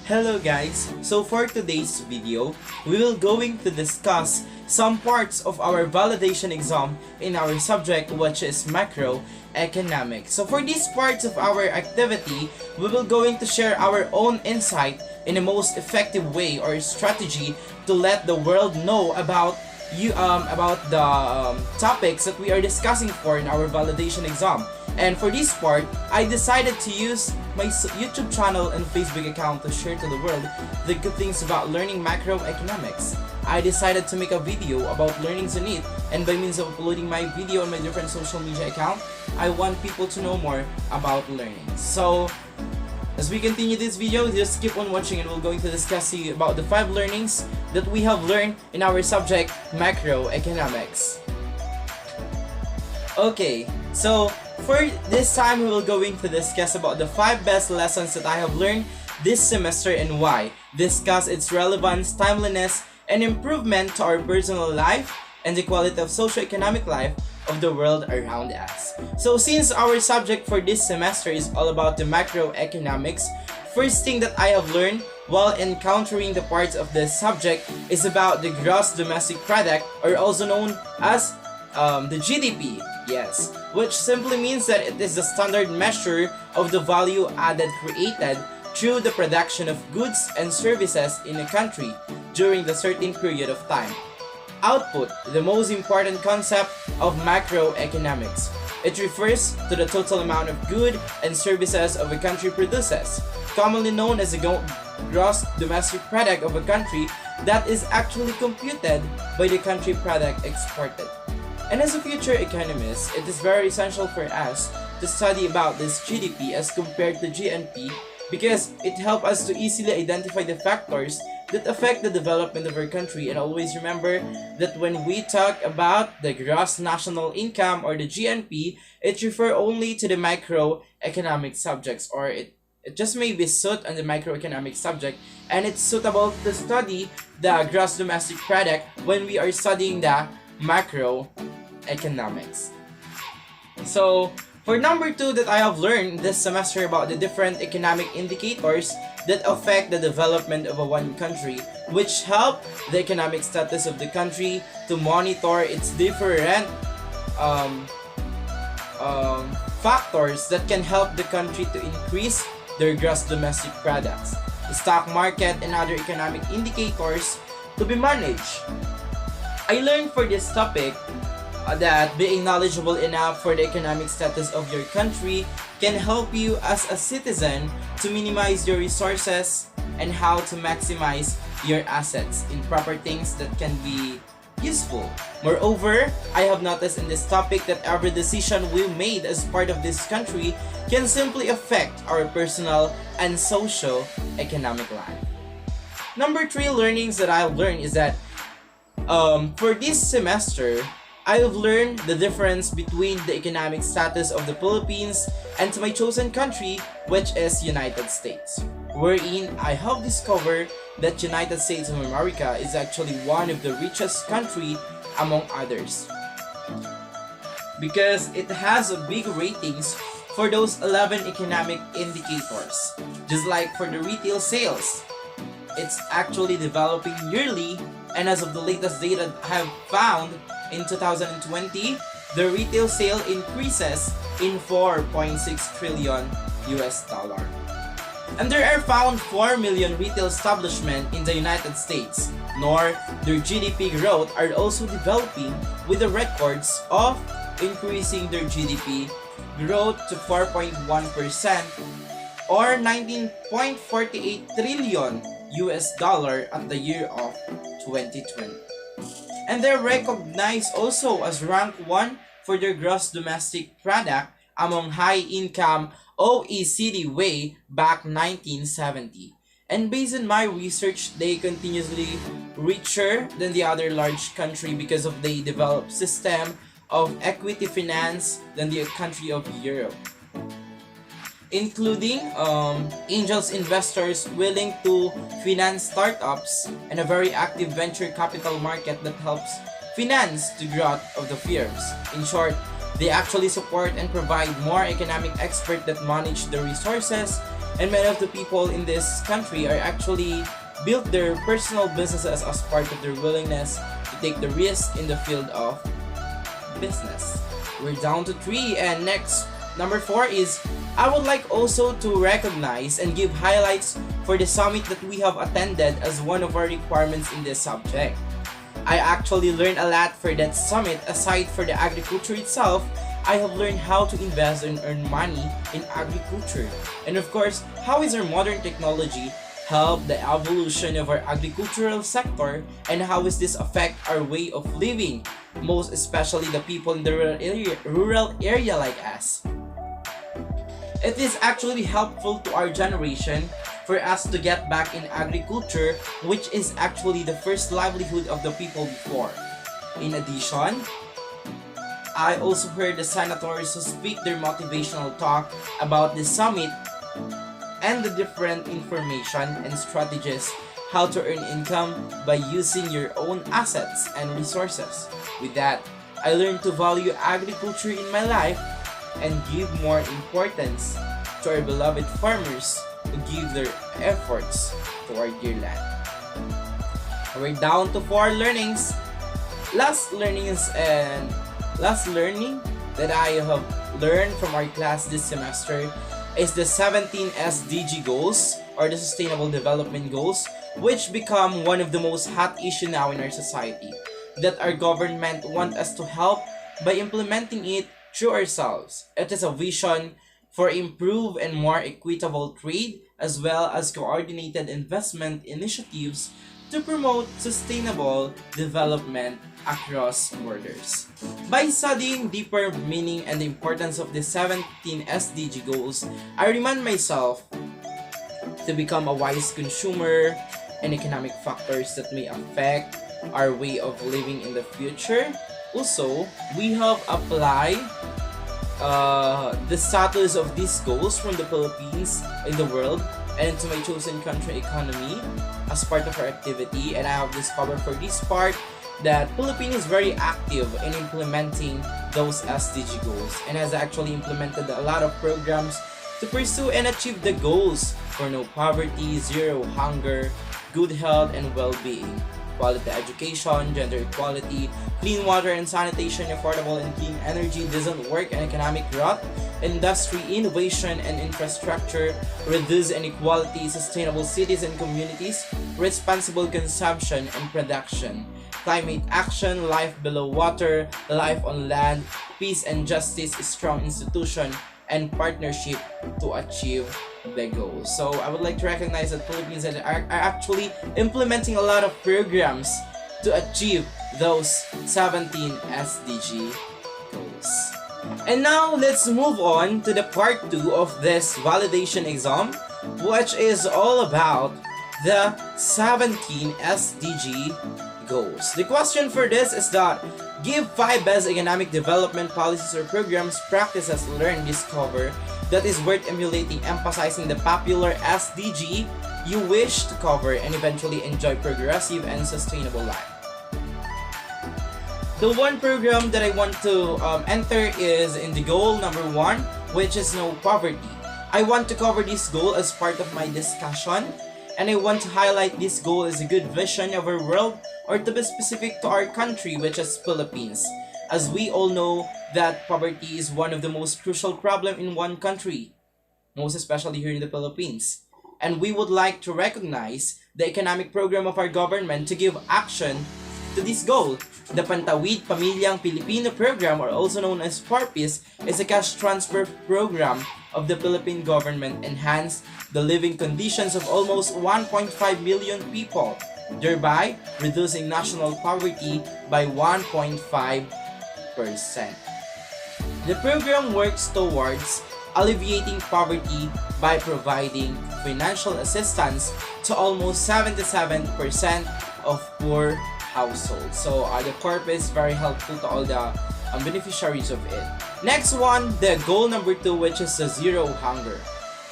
Hello guys, so for today's video, we will going to discuss some parts of our validation exam in our subject, which is macroeconomics. So for these parts of our activity, we will going to share our own insight in the most effective way or strategy to let the world know about the topics that we are discussing for in our validation exam. And for this part, I decided to use my YouTube channel and Facebook account to share to the world the good things about learning macroeconomics. I decided to make a video about learnings in it, and by means of uploading my video on my different social media account, I want people to know more about learning. So, as we continue this video, just keep on watching and we're going to discuss about the 5 learnings that we have learned in our subject, macroeconomics. Okay, so for this time, we will going to discuss about the 5 best lessons that I have learned this semester and why. Discuss its relevance, timeliness, and improvement to our personal life and the quality of socio-economic life of the world around us. So since our subject for this semester is all about the macroeconomics, first thing that I have learned while encountering the parts of this subject is about the gross domestic product, or also known as the GDP. Yes, which simply means that it is the standard measure of the value added created through the production of goods and services in a country during the certain period of time. Output, the most important concept of macroeconomics. It refers to the total amount of goods and services of a country produces, commonly known as the gross domestic product of a country that is actually computed by the country product exported. And as a future economist, it is very essential for us to study about this GDP as compared to GNP because it helps us to easily identify the factors that affect the development of our country. And always remember that when we talk about the gross national income or the GNP, it refers only to the macroeconomic subjects, or it just may be suit on the macroeconomic subject, and it's suitable to study the gross domestic product when we are studying the macroeconomics. So for number 2 that I have learned this semester about the different economic indicators that affect the development of one country, which help the economic status of the country to monitor its different factors that can help the country to increase their gross domestic products, the stock market, and other economic indicators to be managed. I learned for this topic that being knowledgeable enough for the economic status of your country can help you as a citizen to minimize your resources and how to maximize your assets in proper things that can be useful. Moreover, I have noticed in this topic that every decision we made as part of this country can simply affect our personal and socio-economic life. Number 3 learnings that I've learned is that for this semester, I have learned the difference between the economic status of the Philippines and to my chosen country, which is United States, wherein I have discovered that United States of America is actually one of the richest country among others, because it has a big ratings for those 11 economic indicators. Just like for the retail sales, it's actually developing yearly, and as of the latest data I have found, in 2020, the retail sale increases in 4.6 trillion US dollar. And there are found 4 million retail establishments in the United States, nor their GDP growth are also developing with the records of increasing their GDP growth to 4.1% or 19.48 trillion US dollar at the year of 2020. And they're recognized also as rank 1 for their gross domestic product among high-income OECD way back 1970. And based on my research, they continuously richer than the other large country because of they developed system of equity finance than the country of Europe, including angels investors willing to finance startups and a very active venture capital market that helps finance the growth of the firms. In short, they actually support and provide more economic experts that manage the resources and many of the people in this country are actually built their personal businesses as part of their willingness to take the risk in the field of business. We're down to 3, and next, number 4 is I would like also to recognize and give highlights for the summit that we have attended as one of our requirements in this subject. I actually learned a lot for that summit. Aside for the agriculture itself, I have learned how to invest and earn money in agriculture. And of course, how is our modern technology help the evolution of our agricultural sector, and how is this affect our way of living, most especially the people in the rural area like us. It is actually helpful to our generation for us to get back in agriculture, which is actually the first livelihood of the people before. In addition, I also heard the senators who speak their motivational talk about the summit and the different information and strategies how to earn income by using your own assets and resources. With that, I learned to value agriculture in my life and give more importance to our beloved farmers who give their efforts to our dear land. We're down to 4 learnings. Last learning that I have learned from our class this semester is the 17 SDG goals, or the Sustainable Development Goals, which become one of the most hot issue now in our society, that our government want us to help by implementing it through ourselves. It is a vision for improved and more equitable trade, as well as coordinated investment initiatives to promote sustainable development across borders. By studying deeper meaning and the importance of the 17 SDG goals, I remind myself to become a wise consumer and economic factors that may affect our way of living in the future. Also, we have applied the status of these goals from the Philippines in the world and into my chosen country economy as part of our activity, and I have discovered for this part that Philippines is very active in implementing those SDG goals and has actually implemented a lot of programs to pursue and achieve the goals for no poverty, zero hunger, good health and well-being, quality education, gender equality, clean water and sanitation, affordable and clean energy, decent work and economic growth, industry, innovation and infrastructure, reduce inequality, sustainable cities and communities, responsible consumption and production, climate action, life below water, life on land, peace and justice, strong institution, and partnership to achieve the goals. So I would like to recognize that Philippines are actually implementing a lot of programs to achieve those 17 SDG goals. And now let's move on to the part 2 of this validation exam, which is all about the 17 SDG goals. The question for this is that give 5 best economic development policies or programs, practices, learn, discover that is worth emulating, emphasizing the popular SDG you wish to cover and eventually enjoy progressive and sustainable life. The one program that I want to enter is in the goal number 1, which is no poverty. I want to cover this goal as part of my discussion, and I want to highlight this goal as a good vision of our world, or to be specific to our country, which is Philippines. As we all know that poverty is one of the most crucial problems in one country, most especially here in the Philippines. And we would like to recognize the economic program of our government to give action to this goal. The Pantawid Pamilyang Pilipino program, or also known as PARPIS, is a cash transfer program of the Philippine government enhance the living conditions of almost 1.5 million people, thereby reducing national poverty by 1.5%. The program works towards alleviating poverty by providing financial assistance to almost 77% of poor households. So the purpose is very helpful to all the beneficiaries of it. Next one, the goal number 2, which is the zero hunger.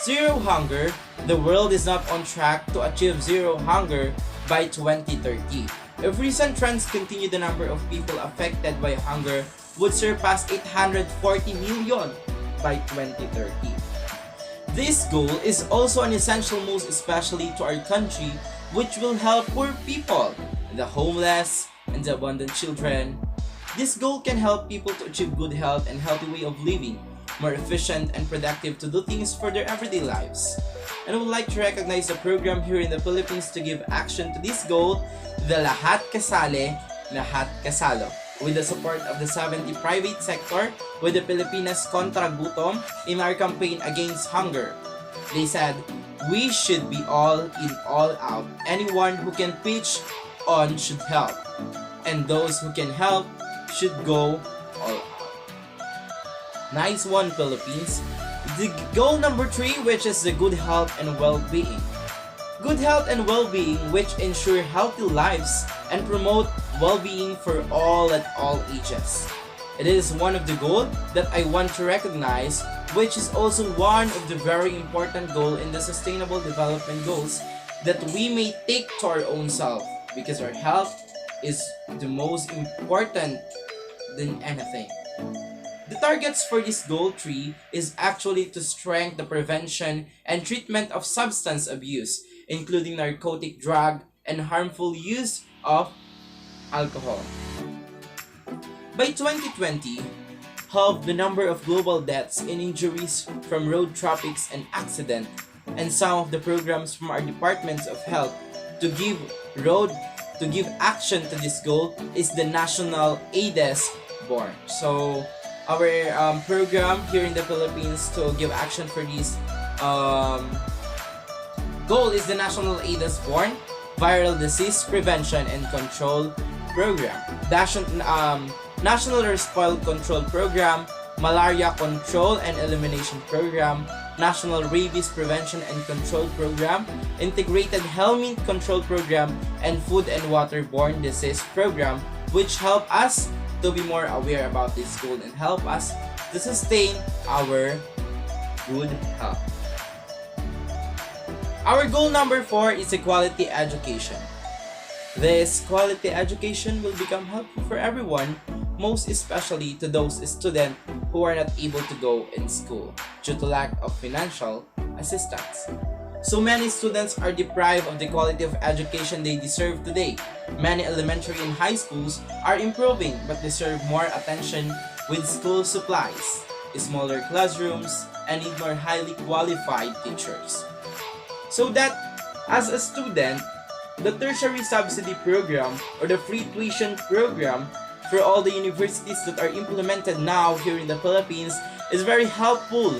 Zero hunger, the world is not on track to achieve zero hunger by 2030. If recent trends continue, the number of people affected by hunger would surpass 840 million by 2030. This goal is also an essential most especially to our country, which will help poor people, the homeless, and the abandoned children. This goal can help people to achieve good health and healthy way of living, more efficient and productive to do things for their everyday lives. And I would like to recognize the program here in the Philippines to give action to this goal, the Lahat Kasali, Lahat Kasalo, with the support of the 70 private sector with the Pilipinas Kontra Gutom in our campaign against hunger. They said, we should be all in, all out. Anyone who can pitch on should help. And those who can help should go all out. Nice one, Philippines. The goal number 3, which is the good health and well-being. Good health and well-being, which ensure healthy lives and promote well-being for all at all ages. It is one of the goals that I want to recognize, which is also one of the very important goal in the Sustainable Development Goals that we may take to our own self, because our health is the most important than anything. The targets for this goal 3 is actually to strengthen the prevention and treatment of substance abuse, including narcotic drug and harmful use of alcohol. By 2020, halve the number of global deaths and injuries from road traffics and accident, and some of the programs from our departments of health to give action to this goal is the National AIDS Born. So our program here in the Philippines to give action for this goal is the National AIDS Born Viral Disease Prevention and Control Program, National Spoil Control Program, Malaria Control and Elimination Program, National Rabies Prevention and Control Program, Integrated Helminth Control Program, and Food and Waterborne Disease Program, which help us to be more aware about this goal and help us to sustain our good health. Our goal number 4 is equality education. This quality education will become helpful for everyone, most especially to those students who are not able to go in school due to lack of financial assistance. So many students are deprived of the quality of education they deserve today. Many elementary and high schools are improving but deserve more attention with school supplies, smaller classrooms, and need more highly qualified teachers. So that as a student, the tertiary subsidy program or the free tuition program for all the universities that are implemented now here in the Philippines is very helpful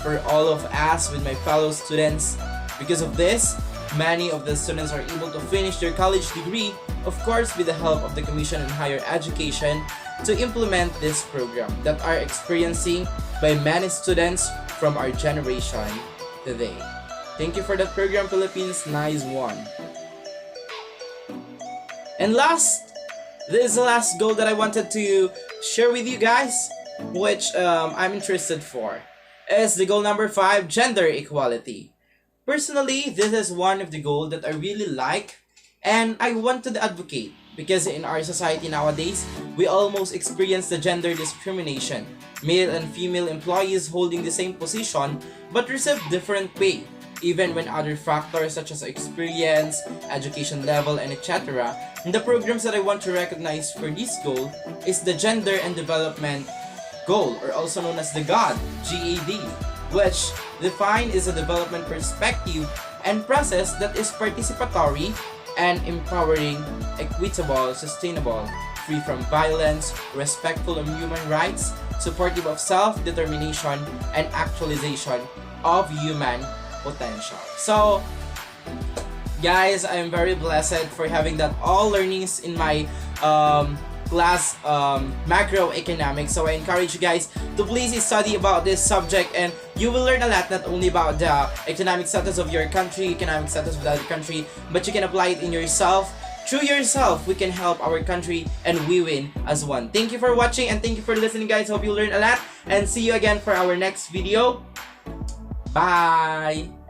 for all of us with my fellow students. Because of this, many of the students are able to finish their college degree, of course with the help of the Commission on Higher Education, to implement this program that are experiencing by many students from our generation today. Thank you for that program, Philippines. Nice one. And last, this is the last goal that I wanted to share with you guys, which I'm interested for, is the goal number 5, gender equality. Personally, this is one of the goals that I really like and I wanted to advocate, because in our society nowadays, we almost experience the gender discrimination. Male and female employees holding the same position but receive different pay, even when other factors such as experience, education level, and etc. And the programs that I want to recognize for this goal is the Gender and Development Goal, or also known as the GAD, GAD, which defined is a development perspective and process that is participatory and empowering, equitable, sustainable, free from violence, respectful of human rights, supportive of self-determination, and actualization of human potential. So, guys, I am very blessed for having that all learnings in my class macroeconomics. So I encourage you guys to please study about this subject, and you will learn a lot, not only about the economic status of your country, economic status of the other country, but you can apply it in yourself. Through yourself, we can help our country and we win as one. Thank you for watching and thank you for listening, guys. Hope you learned a lot, and see you again for our next video. Bye!